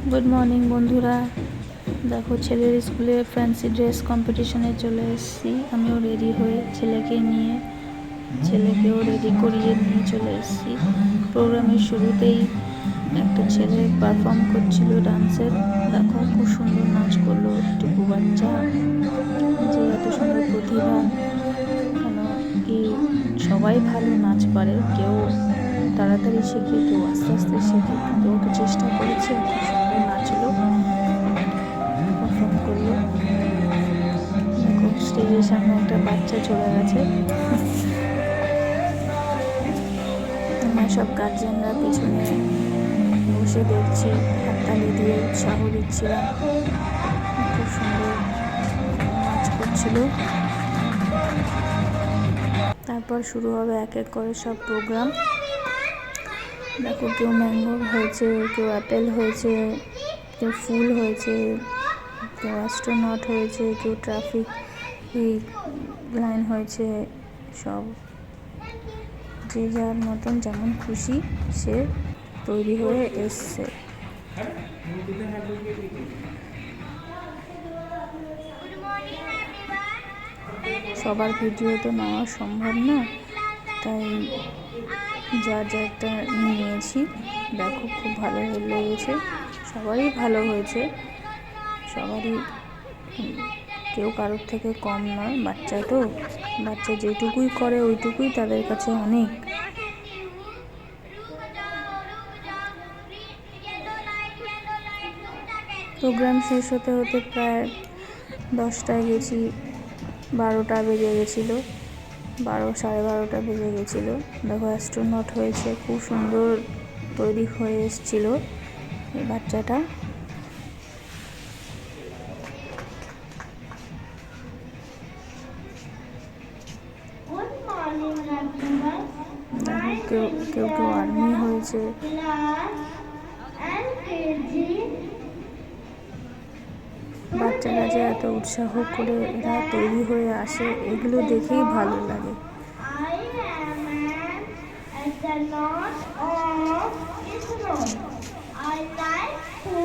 Good morning বন্ধুরা, দেখো ছেলের স্কুলে ফ্যান্সি ড্রেস কম্পিটিশনে চলে এসেছি। আমিও রেডি হয়ে ছেলেকেও রেডি করিয়ে নিয়ে চলে এসেছি। প্রোগ্রামের শুরুতেই একটা ছেলে পারফর্ম করছিল ডান্সের। দেখো খুব সুন্দর নাচ করলো টুকু বাচ্চা, যে এত সুন্দর প্রতিভা। কেন কি সবাই ভালো নাচ পারে, কেউ তাড়াতাড়ি শেখে, কেউ আস্তে আস্তে শেখে, কিন্তু ও তো চেষ্টা করেছে, খুব সুন্দর নাচলো, পারফর্ম করলো। দেখো স্টেজের সামনে একটা বাচ্চা চলে গেছে। আমরা সব গার্জিয়ানরা পিছনে বসে দেখছি, হাততালি দিয়ে উৎসাহ দিচ্ছিলাম। খুব সুন্দর নাচ করছিল। তারপর শুরু হবে এক এক করে সব প্রোগ্রাম। দেখো কেউ ম্যাঙ্গো হয়েছে, কেউ অ্যাপেল হয়েছে, কেউ ফুল হয়েছে, কেউ অ্যাস্ট্রোনট হয়েছে, কেউ ট্রাফিক লাইন হয়েছে। সব যে যার মতন যেমন খুশি সে তৈরি হয়ে এসছে। সবার ভিডিও তো নেওয়া সম্ভব না, তাই যার যারটা নিয়েছি। দেখো খুব ভালো লেগেছে, সবারই ভালো হয়েছে, সবারই, কেউ কারোর থেকে কম নয়। বাচ্চা যেটুকুই করে ওইটুকুই তাদের কাছে অনেক। প্রোগ্রাম শেষ হতে হতে প্রায় 10টায় গেছি, 12টা বেজে গেছিলো, 12-12:30 বেজে গেছিলো। দেখো অ্যাস্ট্রোনট হয়েছে, খুব সুন্দর তৈরি হয়ে এসেছিল এই বাচ্চাটা। দেখো কেউ আর্মি হয়েছে। বাচ্চারা যে এত উৎসাহ করে এরা তৈরি হয়ে আসে, এগুলো দেখেই ভালো লাগে। I like to